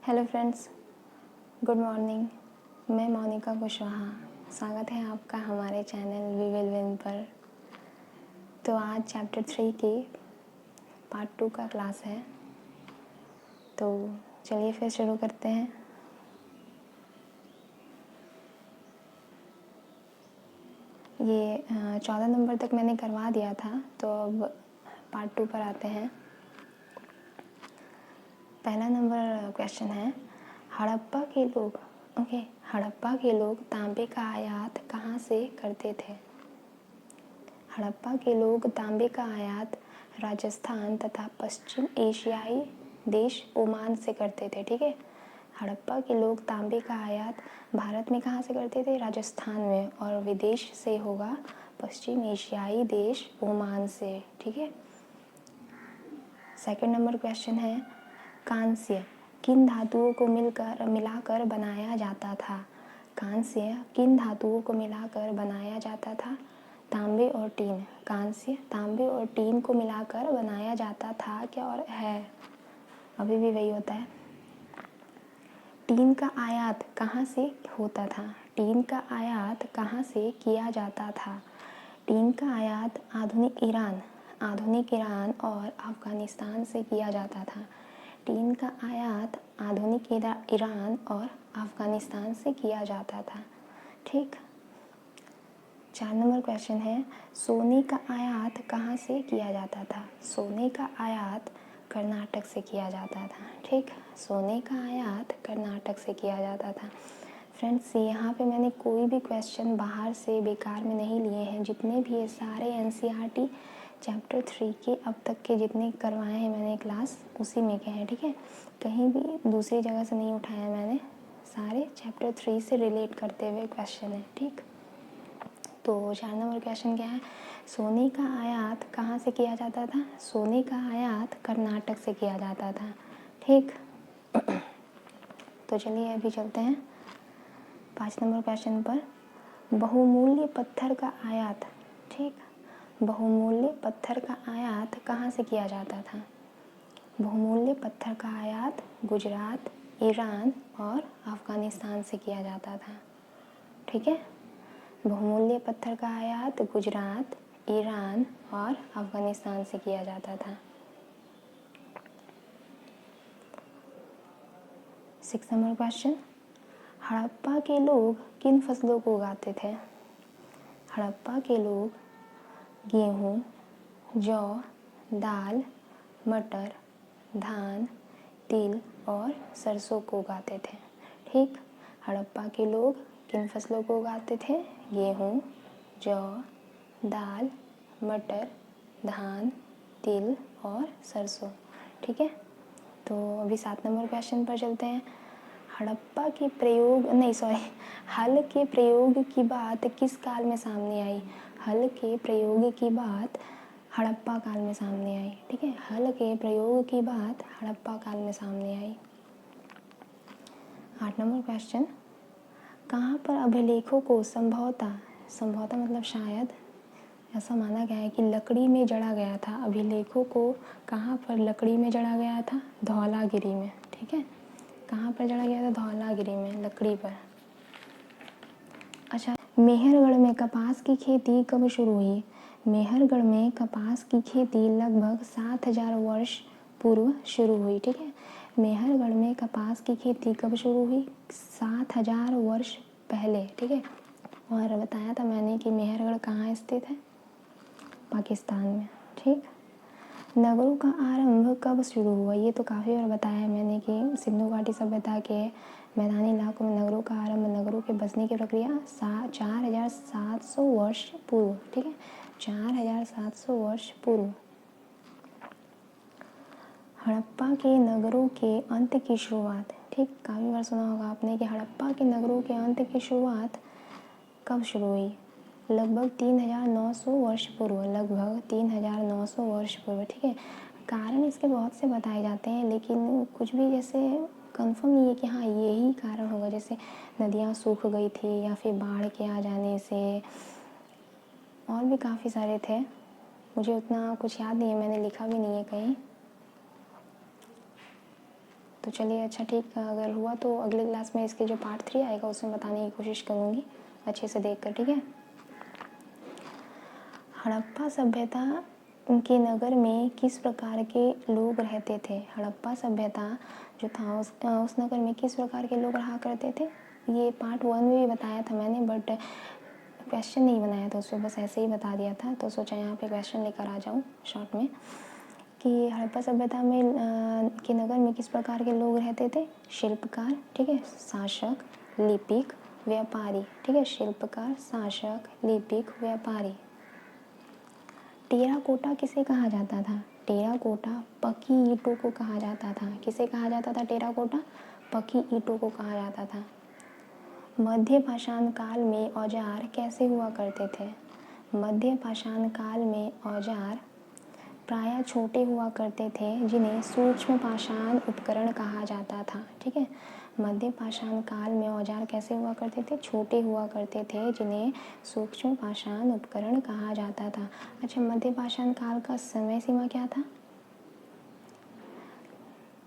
Hello friends, good morning. मैं मोनिका कुशवाहा। स्वागत है आपका हमारे चैनल वी विल विन पर। तो आज चैप्टर 3 की पार्ट 2 का क्लास है। तो चलिए फिर शुरू करते हैं। ये 14 नंबर तक मैंने करवा दिया था, तो अब पार्ट 2 पर आते हैं। पहला नंबर क्वेश्चन है, हड़प्पा के लोग तांबे का आयात कहाँ से करते थे? हड़प्पा के लोग तांबे का आयात राजस्थान तथा पश्चिम एशियाई देश ओमान से करते थे। ठीक है, हड़प्पा के लोग तांबे का आयात भारत में कहाँ से करते थे? राजस्थान में। और विदेश से होगा पश्चिम एशियाई देश ओमान से। ठीक है। सेकंड नंबर क्वेश्चन है, कांस्य किन धातुओं को मिलाकर बनाया जाता था? कांस्य किन धातुओं को मिलाकर बनाया जाता था? तांबे और टीन। कांस्य तांबे और टीन को मिलाकर बनाया जाता था क्या और है? अभी भी वही होता है। टीन का आयात कहाँ से होता था? टीन का आयात कहाँ से किया जाता था? टीन का आयात आधुनिक ईरान और अफ़गानिस्तान से किया जाता था। टीन का आयात आधुनिक ईरान और अफ़गानिस्तान से किया जाता था। ठीक। 4 नंबर क्वेश्चन है, सोने का आयात कहाँ से किया जाता था? सोने का आयात कर्नाटक से किया जाता था। ठीक, सोने का आयात कर्नाटक से किया जाता था। फ्रेंड्स, यहाँ पे मैंने कोई भी क्वेश्चन बाहर से बेकार में नहीं लिए हैं। जितने भी ये सारे एनसीईआरटी चैप्टर 3 के अब तक के जितने करवाए हैं मैंने क्लास, उसी में के हैं। ठीक है, कहीं भी दूसरी जगह से नहीं उठाया मैंने, सारे चैप्टर 3 से रिलेट करते हुए क्वेश्चन है। ठीक, तो 4 नंबर क्वेश्चन क्या है? सोने का आयात कहाँ से किया जाता था? सोने का आयात कर्नाटक से किया जाता था। ठीक, तो चलिए अभी चलते हैं 5 नंबर क्वेश्चन पर। बहुमूल्य पत्थर का आयात। ठीक, बहुमूल्य पत्थर का आयात कहाँ से किया जाता था? बहुमूल्य पत्थर का आयात गुजरात, ईरान और अफ़गानिस्तान से किया जाता था। ठीक है, बहुमूल्य पत्थर का आयात गुजरात, ईरान और अफ़गानिस्तान से किया जाता था। 6 नंबर क्वेश्चन, हड़प्पा के लोग किन फसलों को उगाते थे? हड़प्पा के लोग गेहूँ, जौ, दाल, मटर, धान, तिल और सरसों को उगाते थे। ठीक, हड़प्पा के लोग किन फसलों को उगाते थे? गेहूँ, जौ, दाल, मटर, धान, तिल और सरसों। ठीक है, तो अभी 7 नंबर क्वेश्चन पर चलते हैं। हल के प्रयोग की बात किस काल में सामने आई? हल के प्रयोग की बात हड़प्पा काल में सामने आई। ठीक है, हल के प्रयोग की बात हड़प्पा काल में सामने आई। 8 नंबर क्वेश्चन, कहाँ पर अभिलेखों को संभवतः मतलब शायद ऐसा माना गया है कि लकड़ी में जड़ा गया था। अभिलेखों को कहाँ पर लकड़ी में जड़ा गया था? धौलागिरी में। ठीक है, कहाँ पर जड़ा गया था? धौलागिरी में, लकड़ी पर। अच्छा, मेहरगढ़ में कपास की खेती कब शुरू हुई? मेहरगढ़ में कपास की खेती लगभग 7000 वर्ष पूर्व शुरू हुई। ठीक है, मेहरगढ़ में कपास की खेती कब शुरू हुई? 7000 वर्ष पहले। ठीक है, और बताया था मैंने कि मेहरगढ़ कहाँ स्थित है? पाकिस्तान में। ठीक, नगरों का आरंभ कब शुरू हुआ? ये तो काफ़ी बार बताया है मैंने कि सिंधु घाटी सभ्यता के मैदानी इलाकों में नगरों का आरंभ, नगरों के बसने की प्रक्रिया 4700 वर्ष पूर्व। ठीक है, 4700 वर्ष पूर्व। हड़प्पा के नगरों के अंत की शुरुआत। ठीक, काफ़ी बार सुना होगा आपने कि हड़प्पा के नगरों के अंत की शुरुआत कब शुरू हुई? लगभग 3900 वर्ष पूर्व। लगभग 3900 वर्ष पूर्व। ठीक है, कारण इसके बहुत से बताए जाते हैं, लेकिन कुछ भी जैसे कंफर्म नहीं है कि हाँ यही कारण होगा। जैसे नदियाँ सूख गई थी या फिर बाढ़ के आ जाने से, और भी काफ़ी सारे थे, मुझे उतना कुछ याद नहीं है, मैंने लिखा भी नहीं है कहीं। तो चलिए अच्छा ठीक, अगर हुआ तो अगले क्लास में इसके जो पार्ट 3 आएगा उसमें बताने की कोशिश करूँगी अच्छे से देख कर, ठीक है। हड़प्पा सभ्यता के नगर में किस प्रकार के लोग रहते थे? हड़प्पा सभ्यता जो था उस नगर में किस प्रकार के लोग रहा करते थे? ये पार्ट 1 में भी बताया था मैंने, बट क्वेश्चन नहीं बनाया था उसमें, बस ऐसे ही बता दिया था। तो सोचा यहाँ पे क्वेश्चन लेकर आ जाऊँ शॉर्ट में कि हड़प्पा सभ्यता में के नगर में किस प्रकार के लोग रहते थे? शिल्पकार, ठीक है, शासक, लिपिक, व्यापारी, ठीक है, शिल्पकार, शासक, लिपिक, व्यापारी। टेराकोटा किसे कहा जाता था? टेराकोटा पकी ईंटों को कहा जाता था। किसे कहा जाता था? टेराकोटा पकी ईंटों को कहा जाता था। मध्य पाषाण काल में औजार कैसे हुआ करते थे? मध्य पाषाण काल में औजार प्रायः छोटे हुआ करते थे जिन्हें सूक्ष्म पाषाण उपकरण कहा जाता था, ठीक है। मध्य पाषाण काल में औजार कैसे हुआ करते थे? छोटे हुआ करते थे जिन्हें सूक्ष्म पाषाण उपकरण कहा जाता था। अच्छा, मध्य पाषाण काल का समय सीमा क्या था?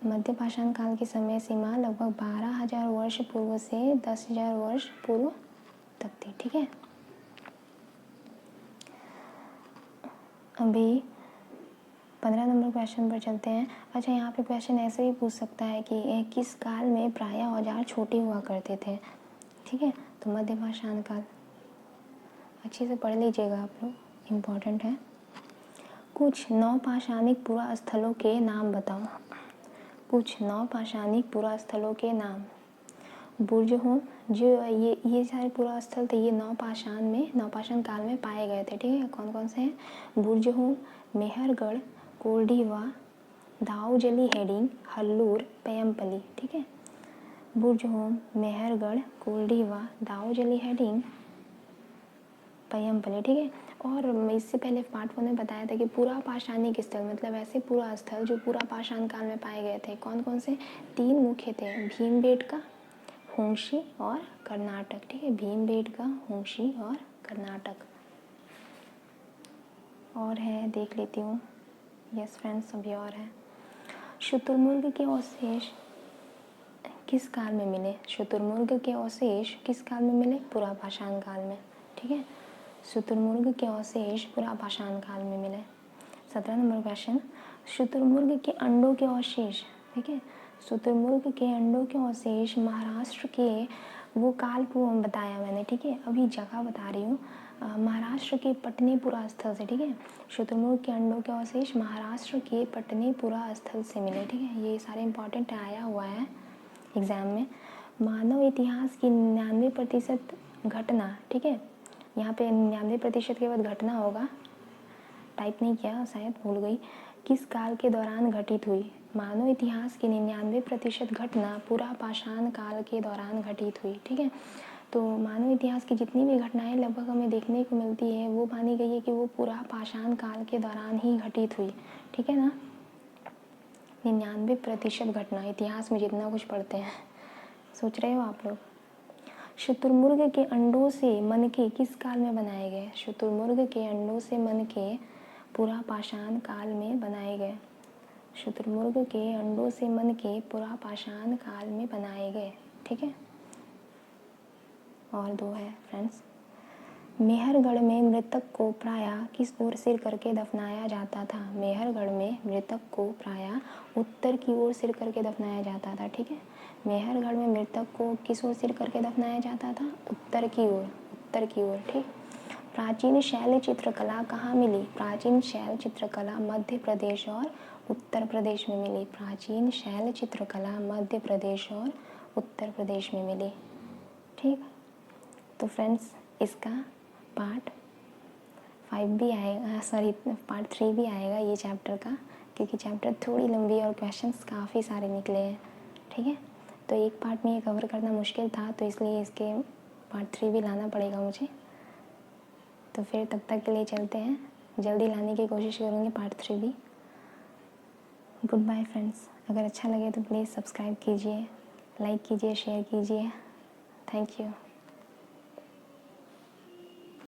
मध्य पाषाण काल की समय सीमा लगभग 12,000 वर्ष पूर्व से 10,000 वर्ष पूर्व तक थी, ठीक है। अभी 15 नंबर क्वेश्चन पर चलते हैं। अच्छा, यहाँ पे क्वेश्चन ऐसे भी पूछ सकता है कि किस काल में प्रायः औजार छोटे हुआ करते थे, ठीक है। तो मध्य पाषाण काल अच्छे से पढ़ लीजिएगा आप लोग, इम्पोर्टेंट है। कुछ नवपाषाणिक पुरास्थलों के नाम बताओ। कुछ नवपाषाणिक पुरास्थलों के नाम। बुर्जहोम, जो ये सारे पुरास्थल थे ये नवपाषाण काल में पाए गए थे, ठीक है। कौन कौन से हैं? बुर्जहोम, मेहरगढ़, कोल्डिवा, दाऊजली हेडिंग, हल्लूर, पयमपली, ठीक है। बुर्जहोम, मेहरगढ़, कोल्डिवा, दाऊजली हेडिंग, पयमपली, ठीक है। और इससे पहले पार्ट 1 में बताया था कि पूरा पाषाणिक स्थल मतलब ऐसे पूरा स्थल जो पूरा पाषाण काल में पाए गए थे। कौन कौन से? 3 मुख्य थे, भीमबेटका, होंशी और कर्नाटक, ठीक है। भीमबेटका, होंशी और कर्नाटक। और है, देख लेती हूँ। यस फ्रेंड्स, अभी और है। शुतुरमुर्ग के अवशेष किस काल में मिले? शुतुरमुर्ग के अवशेष किस काल में मिले? पूरा पाषाण काल में, ठीक है। शुतुरमुर्ग के अवशेष पूरा पाषाण काल में मिले। 17 नंबर क्वेश्चन, शुतुरमुर्ग के अंडों के अवशेष, ठीक है। शुतुरमुर्ग के अंडों के अवशेष महाराष्ट्र के वो काल को बताया मैंने, ठीक है। अभी जगह बता रही हूँ, महाराष्ट्र के पटनेपुरा स्थल से, ठीक है। शुतुरमुर्ग के अंडों के अवशेष महाराष्ट्र के पटनेपुरा स्थल से मिले, ठीक है। ये सारे इंपॉर्टेंट आया हुआ है एग्जाम में। मानव इतिहास की 99% घटना, ठीक है। यहाँ पे 99% के बाद घटना होगा, टाइप नहीं किया शायद, भूल गई। किस काल के दौरान घटित हुई? मानव इतिहास की 99% घटना पूरा पाषाण काल के दौरान घटित हुई, ठीक है। तो मानव इतिहास की जितनी भी घटनाएं लगभग हमें देखने को मिलती है वो मानी गई है कि वो पूरा पाषाण काल के दौरान ही घटित हुई, ठीक है ना। 99% घटना, इतिहास में जितना कुछ पढ़ते हैं, सोच रहे हो आप लोग। शुतुरमुर्ग के अंडों से मनके किस काल में बनाए गए? शुतुरमुर्ग के अंडों से मनके पूरा पाषाण काल में बनाए गए। शुतुरमुर्ग के अंडों से मनके पूरा पाषाण काल में बनाए गए, ठीक है। और 2 है फ्रेंड्स। मेहरगढ़ में मृतक को प्रायः किस ओर सिर करके दफनाया जाता था? मेहरगढ़ में मृतक को प्रायः उत्तर की ओर सिर करके दफनाया जाता था, ठीक है। मेहरगढ़ में मृतक को किस ओर सिर करके दफनाया जाता था? उत्तर की ओर, उत्तर की ओर, ठीक। प्राचीन शैल चित्रकला कहाँ मिली? प्राचीन शैल चित्रकला मध्य प्रदेश और उत्तर प्रदेश में मिली। प्राचीन शैल चित्रकला मध्य प्रदेश और उत्तर प्रदेश में मिली, ठीक। तो फ्रेंड्स, इसका पार्ट 5 भी आएगा, सॉरी पार्ट 3 भी आएगा ये चैप्टर का, क्योंकि चैप्टर थोड़ी लंबी है और क्वेश्चंस काफ़ी सारे निकले हैं, ठीक है। तो एक पार्ट में ये कवर करना मुश्किल था, तो इसलिए इसके पार्ट 3 भी लाना पड़ेगा मुझे। तो फिर तब तक के लिए चलते हैं, जल्दी लाने की कोशिश करूँगी पार्ट 3 भी। Good bye friends. अगर अच्छा लगे तो प्लीज़ सब्सक्राइब कीजिए, लाइक कीजिए, शेयर कीजिए। Thank you.